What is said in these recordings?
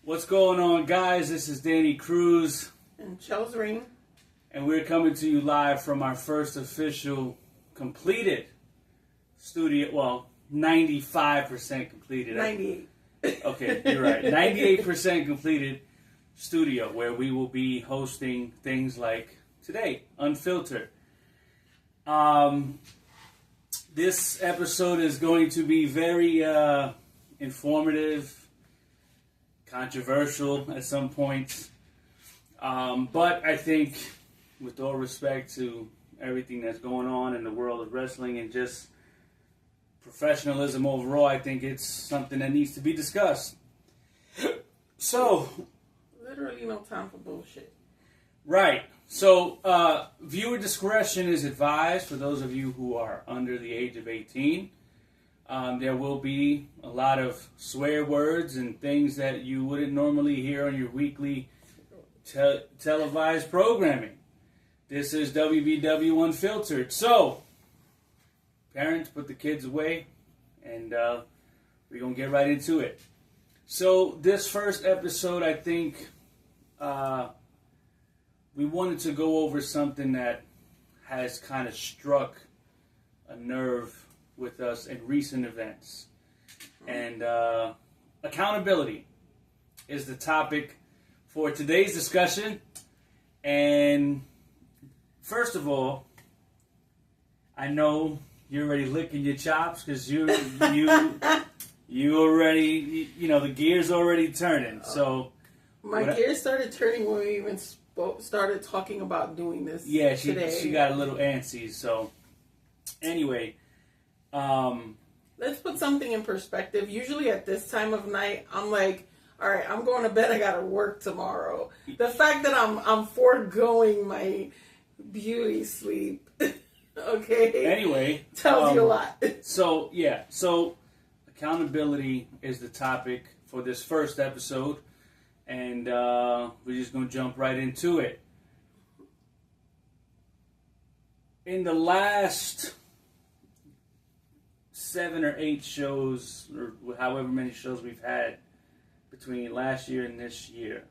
What's going on, guys? This is Danny Cruz. And Chels Ring. And we're coming to you live from our first official completed studio. Well, 95% completed. 98. Okay, you're right. 98% completed studio where we will be hosting things like today, Unfiltered. This episode is going to be very informative, controversial at some points. But I think, with all respect to everything that's going on in the world of wrestling and just professionalism overall, I think it's something that needs to be discussed. So, literally no time for bullshit. Right. So, viewer discretion is advised for those of you who are under the age of 18. There will be a lot of swear words and things that you wouldn't normally hear on your weekly televised programming. This is WBW Unfiltered. So, parents, put the kids away, and we're going to get right into it. So, this first episode, I think, we wanted to go over something that has kind of struck a nerve with us in recent events. And accountability is the topic for today's discussion. And first of all, I know you're already licking your chops because you already, the gears already turning. So my gears started turning when we even started talking about doing this. Yeah, today. she got a little antsy. So anyway, let's put something in perspective. Usually at this time of night, I'm like, all right, I'm going to bed. I got to work tomorrow. The fact that I'm foregoing my beauty sleep, okay? Anyway, tells you a lot. So accountability is the topic for this first episode, and we're just going to jump right into it. In the last 7 or 8 shows, or however many shows we've had between last year and this year,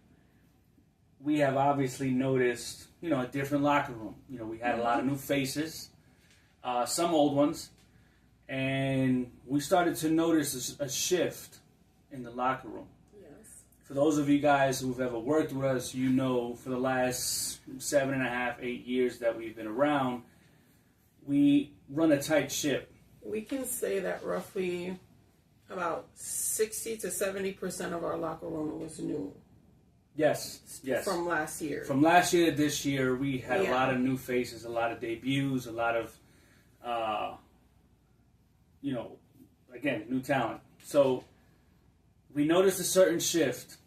we have obviously noticed, a different locker room. We had a lot of new faces, some old ones, and we started to notice a shift in the locker room. Yes. For those of you guys who've ever worked with us, for the last 7.5, 8 years that we've been around, we run a tight ship. We can say that roughly about 60 to 70% of our locker room was new. Yes. From last year. From last year to this year, we had a lot of new faces, a lot of debuts, a lot of, again, new talent. So we noticed a certain shift,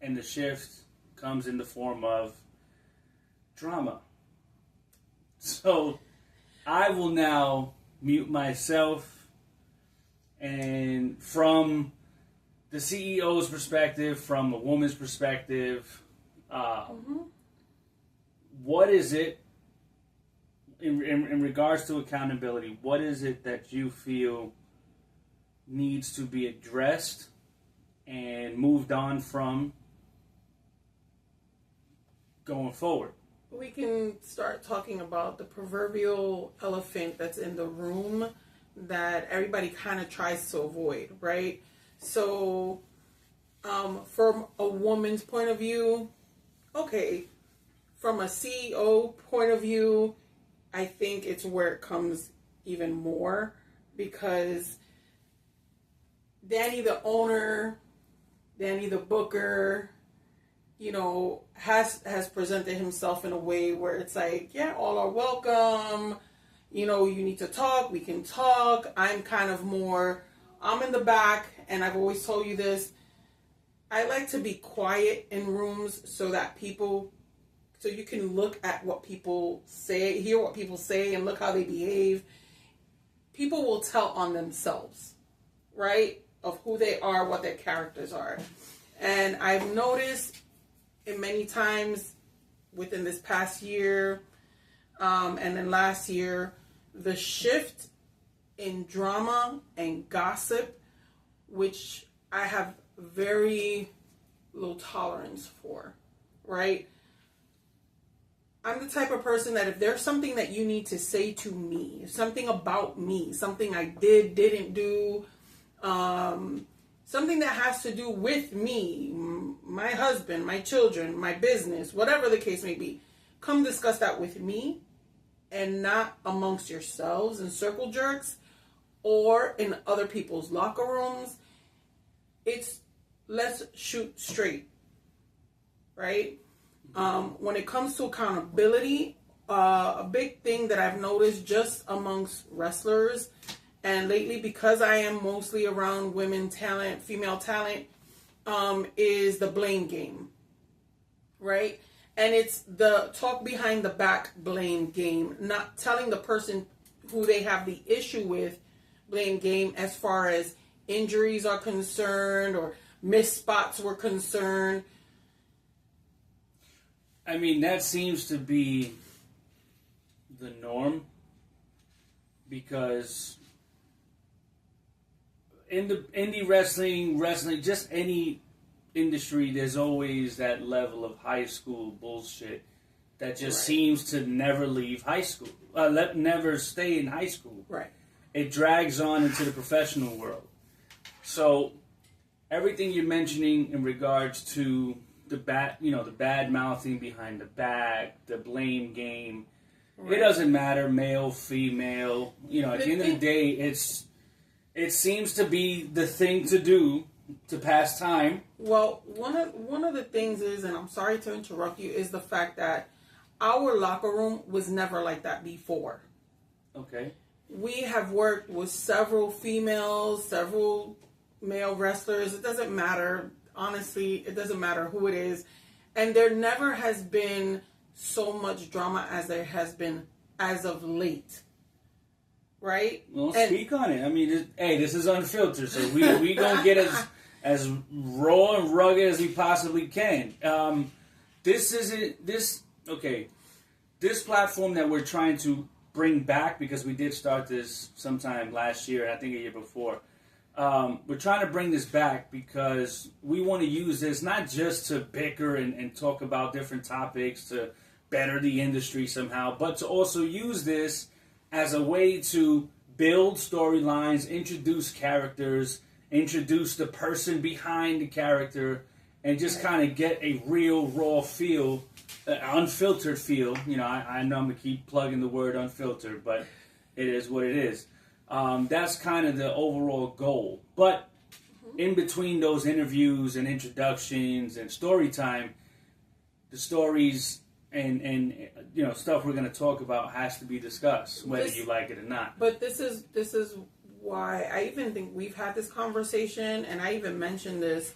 and the shift comes in the form of drama. So I will now mute myself, and from the CEO's perspective, from a woman's perspective, what is it, in regards to accountability, what is it that you feel needs to be addressed and moved on from going forward? We can start talking about the proverbial elephant that's in the room that everybody kind of tries to avoid, right? So, from a woman's point of view, okay, from a CEO point of view, I think it's where it comes even more, because Danny the owner, Danny the booker, has presented himself in a way where it's like, yeah, all are welcome. You need to talk, we can talk. I'm kind of more, I'm in the back, and I've always told you this. I like to be quiet in rooms so you can look at what people say, hear what people say, and look how they behave. People will tell on themselves, right? Of who they are, what their characters are. And I've noticed in many times within this past year, and then last year, the shift in drama and gossip, which I have very little tolerance for, right? I'm the type of person that if there's something that you need to say to me, something about me, something I didn't do, something that has to do with me, my husband, my children, my business, whatever the case may be, come discuss that with me and not amongst yourselves and circle jerks or in other people's locker rooms. It's let's shoot straight, right? When it comes to accountability, a big thing that I've noticed just amongst wrestlers, and lately because I am mostly around women talent, female talent, is the blame game, right? And it's the talk behind the back blame game, not telling the person who they have the issue with blame game as far as injuries are concerned or missed spots were concerned. I mean, that seems to be the norm because in the indie wrestling, just any industry, there's always that level of high school bullshit that just seems to never leave high school, never stay in high school. Right. It drags on into the professional world. So everything you're mentioning in regards to the bad mouthing behind the back, the blame game. Right. It doesn't matter, male, female. At the end of the day, it seems to be the thing to do to pass time. Well, one of the things is, and I'm sorry to interrupt you, is the fact that our locker room was never like that before. Okay. We have worked with several females, several male wrestlers. It doesn't matter. Honestly, it doesn't matter who it is. And there never has been so much drama as there has been as of late. Right? Well, speak on it. I mean, this is unfiltered, so we gonna get as raw and rugged as we possibly can. This platform that we're trying to bring back, because we did start this sometime last year, and I think a year before. We're trying to bring this back because we want to use this not just to bicker and talk about different topics to better the industry somehow, but to also use this as a way to build storylines, introduce characters, introduce the person behind the character, and just kind of get a real raw feel, unfiltered feel. I know I'm going to keep plugging the word unfiltered, but it is what it is. That's kind of the overall goal. But in between those interviews and introductions and story time, the stories and stuff we're going to talk about has to be discussed, whether you like it or not. But this is why I even think we've had this conversation, and I even mentioned this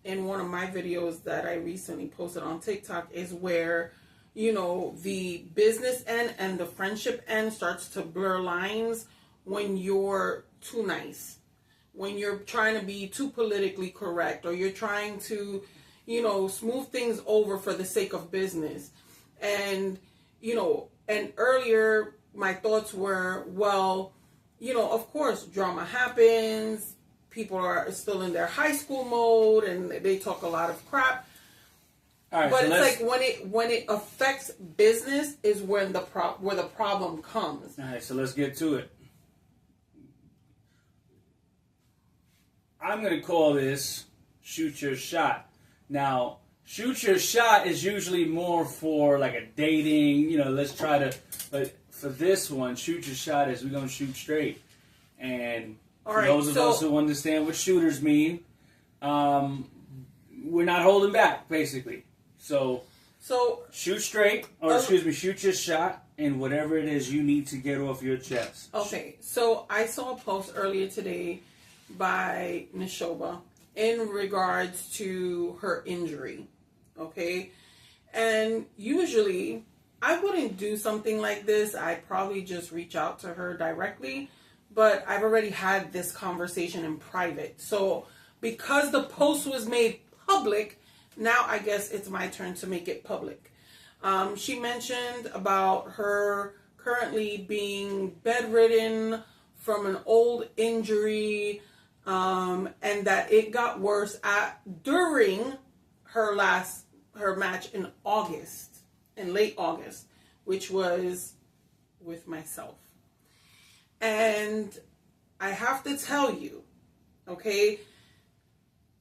in one of my videos that I recently posted on TikTok, is where the business end and the friendship end starts to blur lines when you're too nice, when you're trying to be too politically correct, or you're trying to, smooth things over for the sake of business. And, and earlier my thoughts were, well, of course drama happens. People are still in their high school mode and they talk a lot of crap. All right, but so it's like when it affects business is when where the problem comes. All right, so let's get to it. I'm going to call this shoot your shot. Now, shoot your shot is usually more for like a dating, let's try to, but for this one, shoot your shot is we're going to shoot straight. And for those of us who understand what shooters mean, we're not holding back, basically. So shoot straight, or shoot your shot, and whatever it is you need to get off your chest. Okay, so I saw a post earlier today by Nishoba in regards to her injury, okay? And usually, I wouldn't do something like this. I'd probably just reach out to her directly, but I've already had this conversation in private. So, because the post was made public, now I guess it's my turn to make it public. She mentioned about her currently being bedridden from an old injury, and that it got worse during her match in August, in late August, which was with myself. And I have to tell you, okay,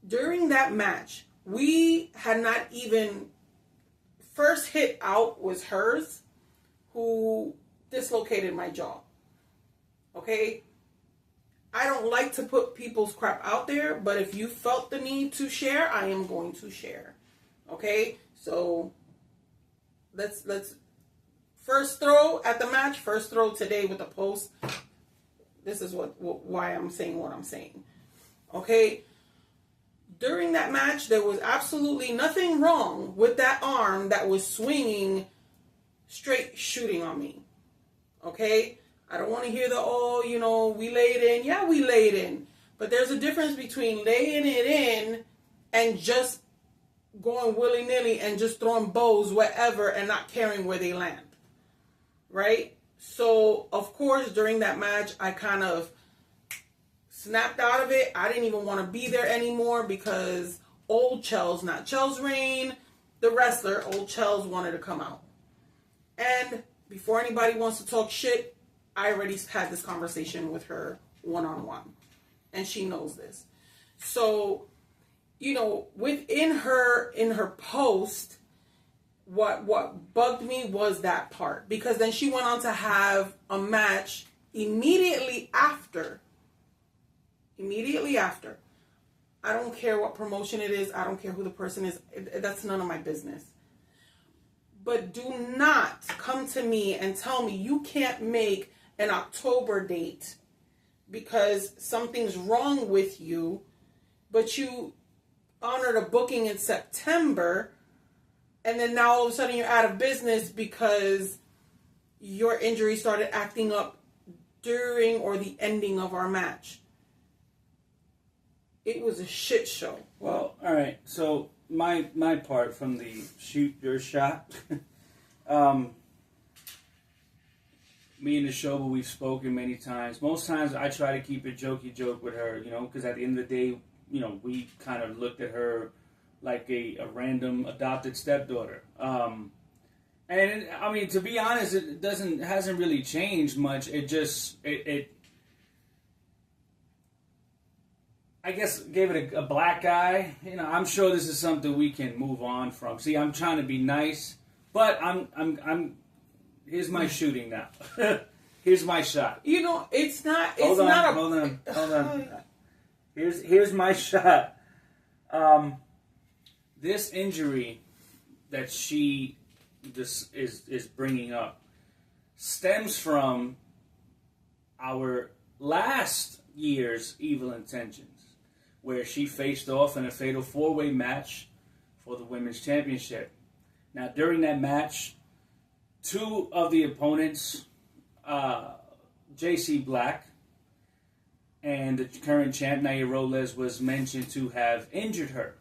during that match, we had not even, first hit out was hers, who dislocated my jaw. Okay? I don't like to put people's crap out there, but if you felt the need to share, I am going to share. Okay? So let's first throw at the match, first throw today with the post. This is why I'm saying what I'm saying. Okay? During that match, there was absolutely nothing wrong with that arm that was swinging straight shooting on me. Okay? I don't want to hear we laid in. Yeah, we laid in. But there's a difference between laying it in and just going willy-nilly and just throwing bows wherever and not caring where they land. Right? So, of course, during that match, I kind of snapped out of it. I didn't even want to be there anymore because old Chels, not Chels Rain, the wrestler, old Chels wanted to come out. And before anybody wants to talk shit, I already had this conversation with her one-on-one. And she knows this. So, within her post, what bugged me was that part. Because then she went on to have a match immediately after. I don't care what promotion it is. I don't care who the person is. That's none of my business. But do not come to me and tell me you can't make an October date because something's wrong with you, but you honored a booking in September, and then now all of a sudden you're out of business because your injury started acting up during or the ending of our match. It was a shit show. Well, all right. So my part from the shoot your shot. Me and the show, but we've spoken many times. Most times I try to keep a jokey joke with her, because at the end of the day, we kind of looked at her like a random adopted stepdaughter. And I mean, to be honest, it hasn't really changed much. It just, I guess gave it a black eye. I'm sure this is something we can move on from. See, I'm trying to be nice, but I'm here's my shooting now. Here's my shot. It's not. Hold on. Here's my shot. This injury that she is bringing up stems from our last year's Evil Intentions, where she faced off in a fatal 4-way match for the Women's Championship. Now, during that match, two of the opponents, JC Black and the current champ, Naya Robles, was mentioned to have injured her.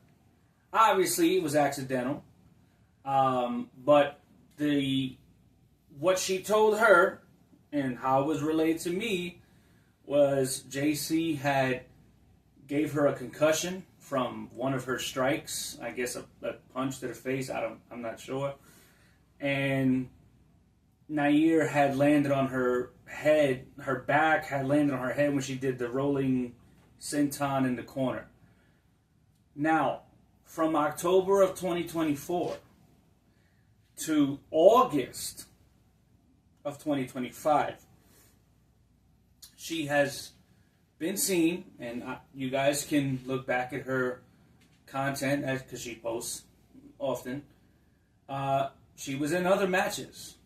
Obviously, it was accidental, but what she told her and how it was relayed to me was JC gave her a concussion from one of her strikes. I guess a punch to the face. I'm not sure. And Nair had landed on her head. Her back had landed on her head when she did the rolling senton in the corner. Now, from October of 2024 to August of 2025, she has been seen, and you guys can look back at her content because she posts often. She was in other matches.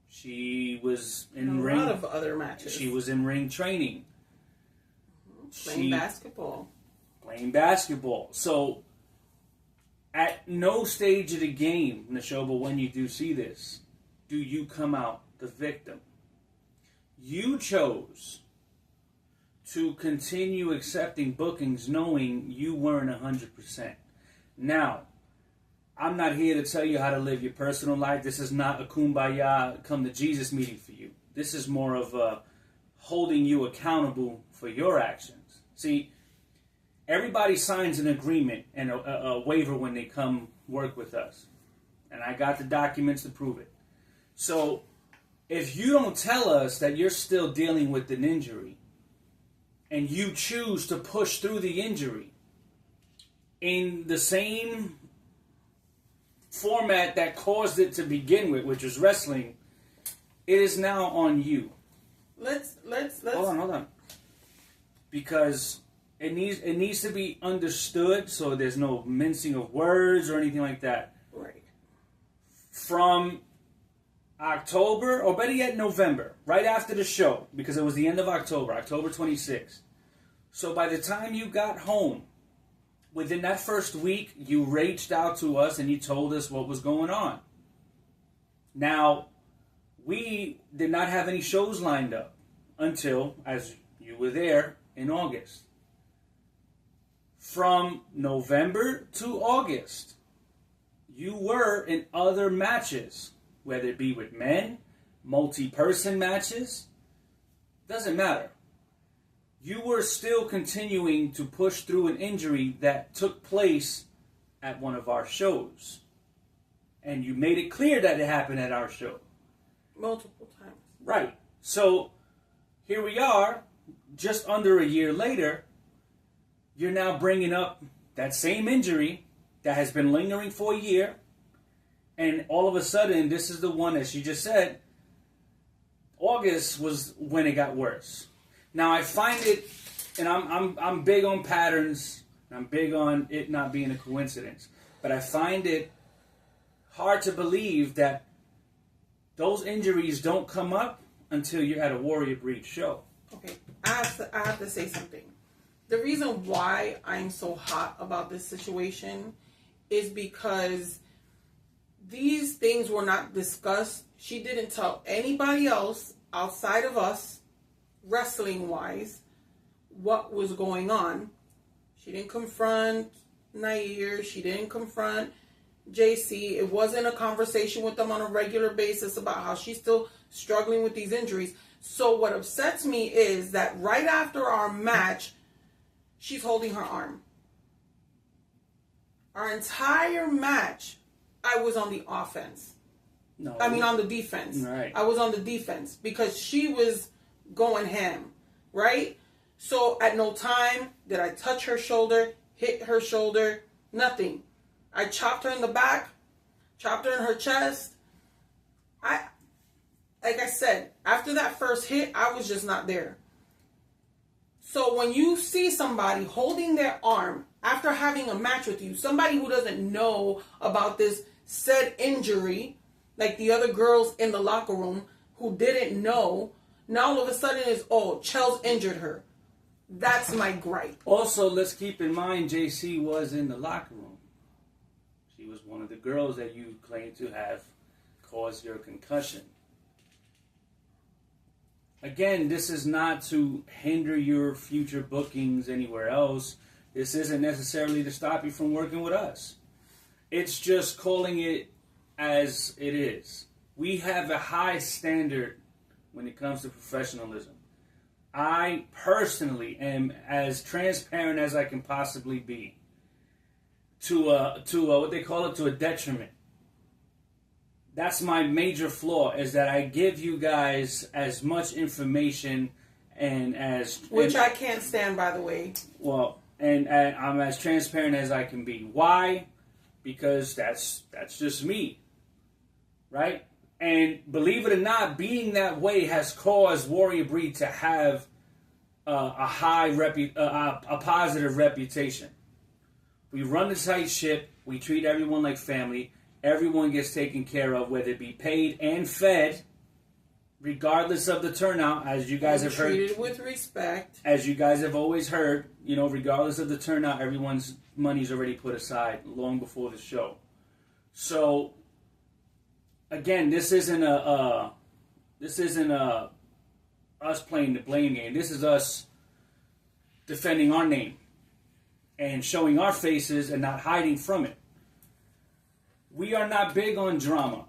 She was in ring. A lot of other matches. She was in ring training. Playing basketball. Playing basketball. So, at no stage of the game, Neshoba, when you do see this, do you come out the victim. You chose to continue accepting bookings knowing you weren't 100%. Now, I'm not here to tell you how to live your personal life. This is not a kumbaya, come to Jesus meeting for you. This is more of a holding you accountable for your actions. See, everybody signs an agreement and a waiver when they come work with us. And I got the documents to prove it. So if you don't tell us that you're still dealing with an injury and you choose to push through the injury in the same format that caused it to begin with, which was wrestling, it is now on you. Let's Hold on. Because it needs to be understood, so there's no mincing of words or anything like that. Right. From October, or better yet, November, right after the show, because it was the end of October, October 26th. So by the time you got home, within that first week, you reached out to us and you told us what was going on. Now, we did not have any shows lined up until, as you were there, in August. From November to August, you were in other matches, whether it be with men, multi-person matches, doesn't matter. You were still continuing to push through an injury that took place at one of our shows. And you made it clear that it happened at our show. Multiple times. Right. So, here we are, just under a year later, you're now bringing up that same injury that has been lingering for a year, and all of a sudden, this is the one, as you just said, August was when it got worse. Now, I find it, and I'm big on patterns, and I'm big on it not being a coincidence, but I find it hard to believe that those injuries don't come up until you're at a Warrior Breed show. Okay, I have to say something. The reason why I'm so hot about this situation is because these things were not discussed. She didn't tell anybody else outside of us, wrestling-wise, what was going on. She didn't confront Nair. She didn't confront JC. It wasn't a conversation with them on a regular basis about how she's still struggling with these injuries. So what upsets me is that right after our match, she's holding her arm. Our entire match, I was on the offense. No. I mean, on the defense. Right. I was on the defense because she was going ham, right? So at no time did I touch her shoulder, hit her shoulder, nothing. I chopped her in the back, chopped her in her chest. Like I said, after that first hit, I was just not there. So when you see somebody holding their arm after having a match with you, somebody who doesn't know about this said injury, like the other girls in the locker room who didn't know, now all of a sudden is, oh, Chels injured her. That's my gripe. Also, let's keep in mind, JC was in the locker room. She was one of the girls that you claim to have caused your concussion. Again, this is not to hinder your future bookings anywhere else. This isn't necessarily to stop you from working with us. It's just calling it as it is. We have a high standard when it comes to professionalism. I personally am as transparent as I can possibly be to what they call it, to a detriment. That's my major flaw, is that I give you guys as much information which I can't stand, by the way. Well, and I'm as transparent as I can be. Why? Because that's just me, right? And believe it or not, being that way has caused Warrior Breed to have a positive reputation. We run the tight ship. We treat everyone like family. Everyone gets taken care of, whether it be paid and fed, regardless of the turnout, as you guys have heard. Treated with respect. As you guys have always heard, regardless of the turnout, everyone's money's already put aside long before the show. So, again, this isn't us playing the blame game. This is us defending our name and showing our faces and not hiding from it. We are not big on drama.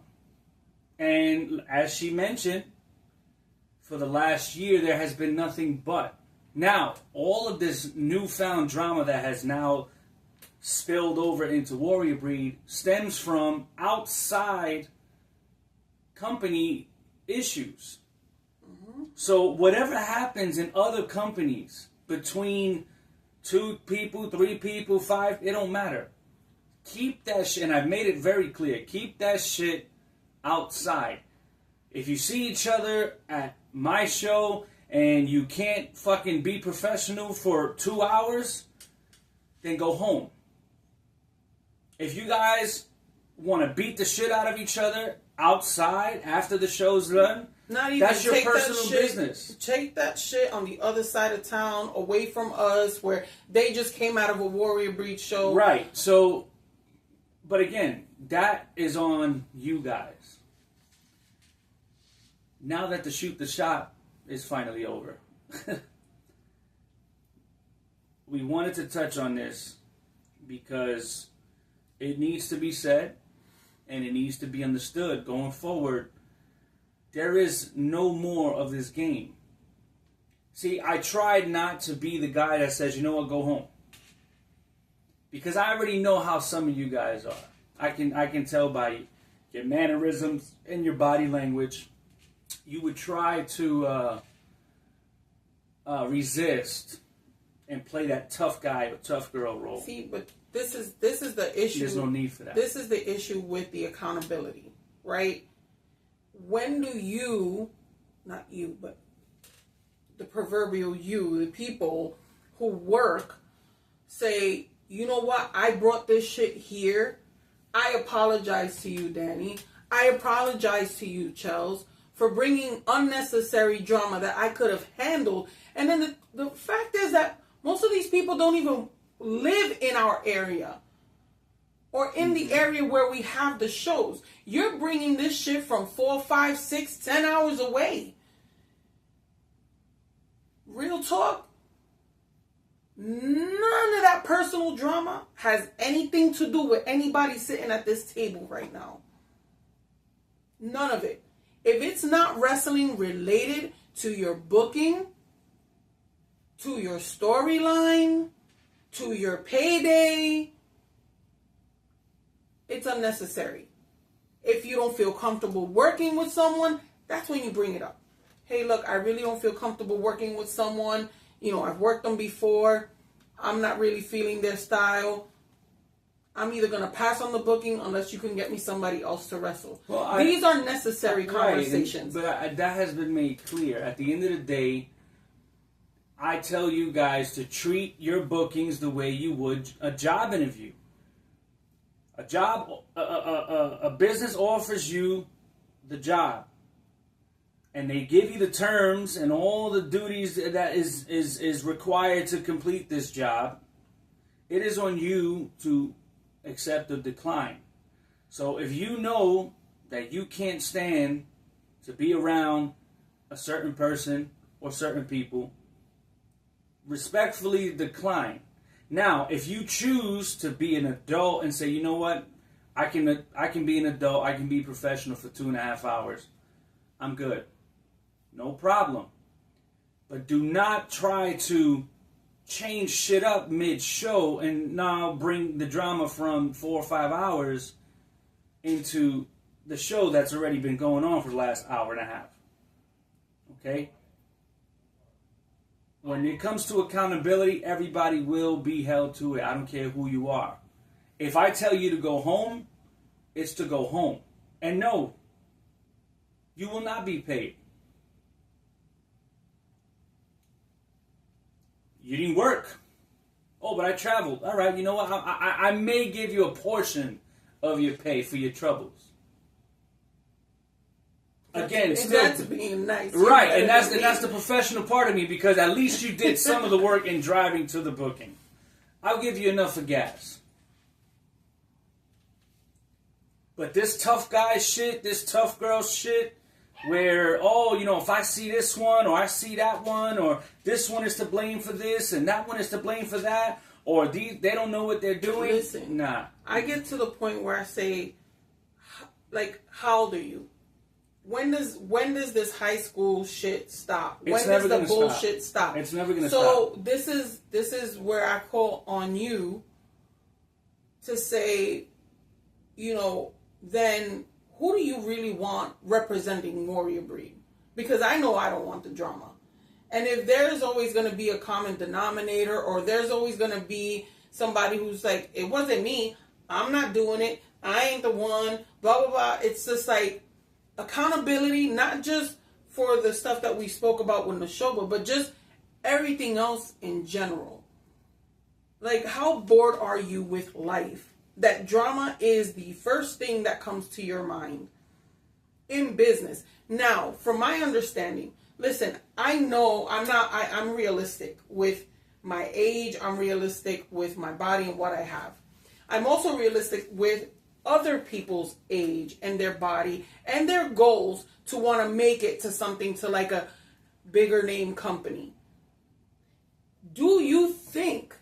And as she mentioned, for the last year, there has been nothing but Now, all of this newfound drama that has now spilled over into Warrior Breed stems from outside company issues. So whatever happens in other companies between 2 people, 3 people, 5, it don't matter. Keep that shit, and I've made it very clear, keep that shit outside. If you see each other at my show and you can't fucking be professional for 2 hours, then go home. If you guys want to beat the shit out of each other outside after the show's done, not even that's your personal business. Take that shit on the other side of town, away from us, where they just came out of a Warrior Breed show. Right. So, but again, that is on you guys. Now that the shoot the shot is finally over, we wanted to touch on this because it needs to be said and it needs to be understood going forward. There is no more of this game. See, I tried not to be the guy that says, you know what, go home. Because I already know how some of you guys are. I can tell by your mannerisms and your body language. You would try to resist and play that tough guy or tough girl role. See, but this is the issue. There's no need for that. This is the issue with the accountability, right? When do you, not you, but the proverbial you, the people who work, say, you know what, I brought this shit here. I apologize to you, Danny. I apologize to you, Chels, for bringing unnecessary drama that I could have handled. And then the fact is that most of these people don't even live in our area or in the area where we have the shows. You're bringing this shit from 4, 5, 6, 10 hours away. Real talk. None of that personal drama has anything to do with anybody sitting at this table right now. None of it. If it's not wrestling related to your booking, to your storyline, to your payday, it's unnecessary. If you don't feel comfortable working with someone, that's when you bring it up. Hey, look, I really don't feel comfortable working with someone. You know, I've worked them before. I'm not really feeling their style. I'm either going to pass on the booking unless you can get me somebody else to wrestle. Well, these are necessary conversations. But that has been made clear. At the end of the day, I tell you guys to treat your bookings the way you would a job interview. A job, a business offers you the job. And they give you the terms and all the duties that is required to complete this job. It is on you to accept or decline. So if you know that you can't stand to be around a certain person or certain people, respectfully decline. Now, if you choose to be an adult and say, you know what, I can be an adult, I can be professional for 2.5 hours, I'm good. No problem. But do not try to change shit up mid-show and now bring the drama from 4 or 5 hours into the show that's already been going on for the last hour and a half. Okay? When it comes to accountability, everybody will be held to it. I don't care who you are. If I tell you to go home, it's to go home. And no, you will not be paid. You didn't work. Oh, but I traveled. All right, you know what? I may give you a portion of your pay for your troubles. Again, still, that's being nice. Right, and that's the professional part of me, because at least you did some of the work in driving to the booking. I'll give you enough for gas. But this tough guy shit, this tough girl shit, where, oh, you know, if I see this one, or I see that one, or this one is to blame for this, and that one is to blame for that, or they don't know what they're doing. Listen, nah. I get to the point where I say, like, how old are you? when does this high school shit stop? It's when never does the gonna bullshit stop? It's never gonna stop. So this is where I call on you to say, then who do you really want representing Warrior Breed? Because I know I don't want the drama. And if there's always going to be a common denominator, or there's always going to be somebody who's like, it wasn't me, I'm not doing it, I ain't the one, blah, blah, blah. It's just like accountability, not just for the stuff that we spoke about with Nashoba, but just everything else in general. Like, how bored are you with life? That drama is the first thing that comes to your mind in business. Now, from my understanding, listen, I know I'm realistic with my age. I'm realistic with my body and what I have. I'm also realistic with other people's age and their body and their goals to want to make it to something, to like a bigger name company. Do you think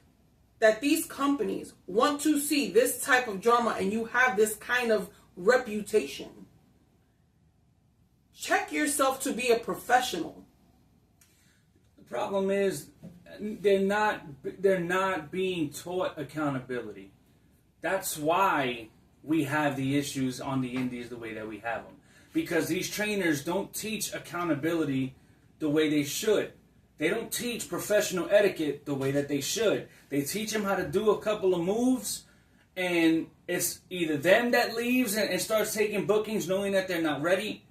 that these companies want to see this type of drama and you have this kind of reputation? Check yourself to be a professional. The problem is they're not being taught accountability. That's why we have the issues on the indies the way that we have them. Because these trainers don't teach accountability the way they should. They don't teach professional etiquette the way that they should. They teach them how to do a couple of moves, and it's either them that leaves and starts taking bookings knowing that they're not ready,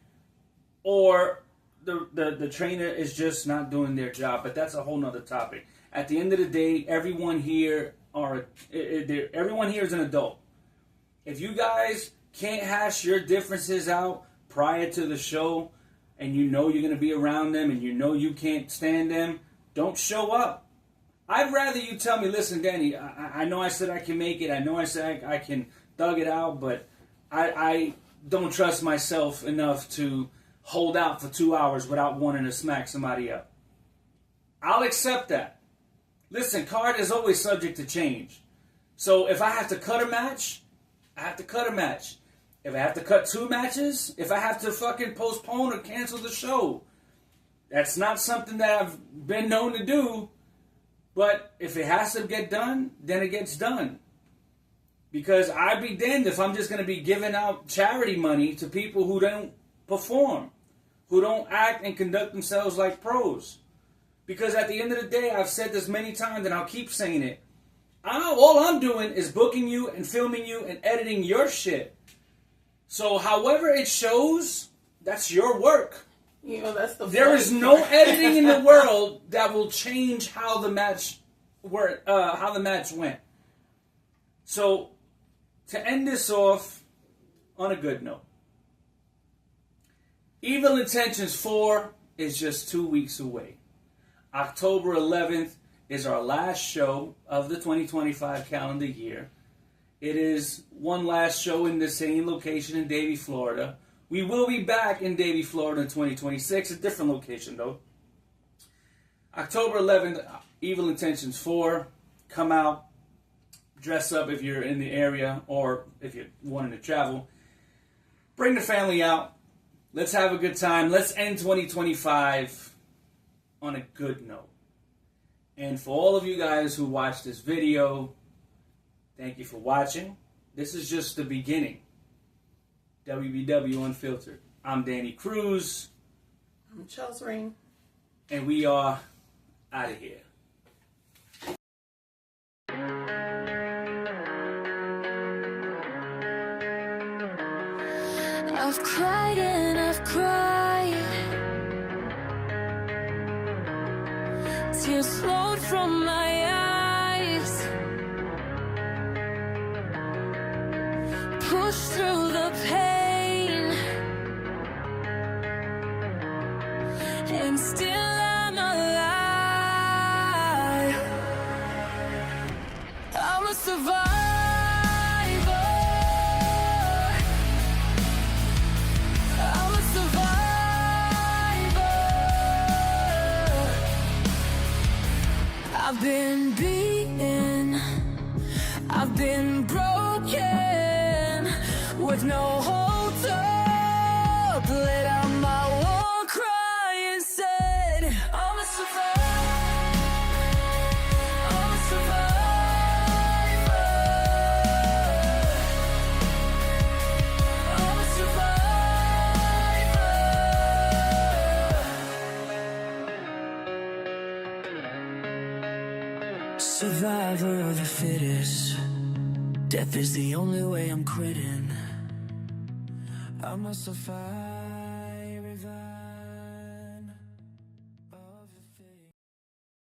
or the trainer is just not doing their job. But that's a whole nother topic. At the end of the day, everyone here is an adult. If you guys can't hash your differences out prior to the show, and you know you're going to be around them, and you know you can't stand them, don't show up. I'd rather you tell me, listen, Danny, I know I said I can make it. I know I said I can thug it out, but I don't trust myself enough to hold out for 2 hours without wanting to smack somebody up. I'll accept that. Listen, card is always subject to change. So if I have to cut a match, I have to cut a match. If I have to cut 2 matches, if I have to fucking postpone or cancel the show, that's not something that I've been known to do. But if it has to get done, then it gets done. Because I'd be damned if I'm just going to be giving out charity money to people who don't perform, who don't act and conduct themselves like pros. Because at the end of the day, I've said this many times and I'll keep saying it. All I'm doing is booking you and filming you and editing your shit. So however it shows, that's your work. That's the There is no editing in the world that will change how the match went. So to end this off on a good note, Evil Intentions 4 is just 2 weeks away. October 11th is our last show of the 2025 calendar year. It is one last show in the same location in Davie, Florida. We will be back in Davie, Florida in 2026, a different location though. October 11th, Evil Intentions 4. Come out, dress up if you're in the area or if you're wanting to travel. Bring the family out. Let's have a good time. Let's end 2025 on a good note. And for all of you guys who watched this video, thank you for watching. This is just the beginning. WBW Unfiltered. I'm Danny Cruz. I'm Chelsea Ring. And we are out of here. I've cried and I've cried. Tears flowed from my eyes. Pushed through the pain, and still I'm alive. I'm a survivor. I'm a survivor. I've been beaten, I've been broken, with no hope to let out survivor of the fittest. Death is the only way I'm quitting. I must survive.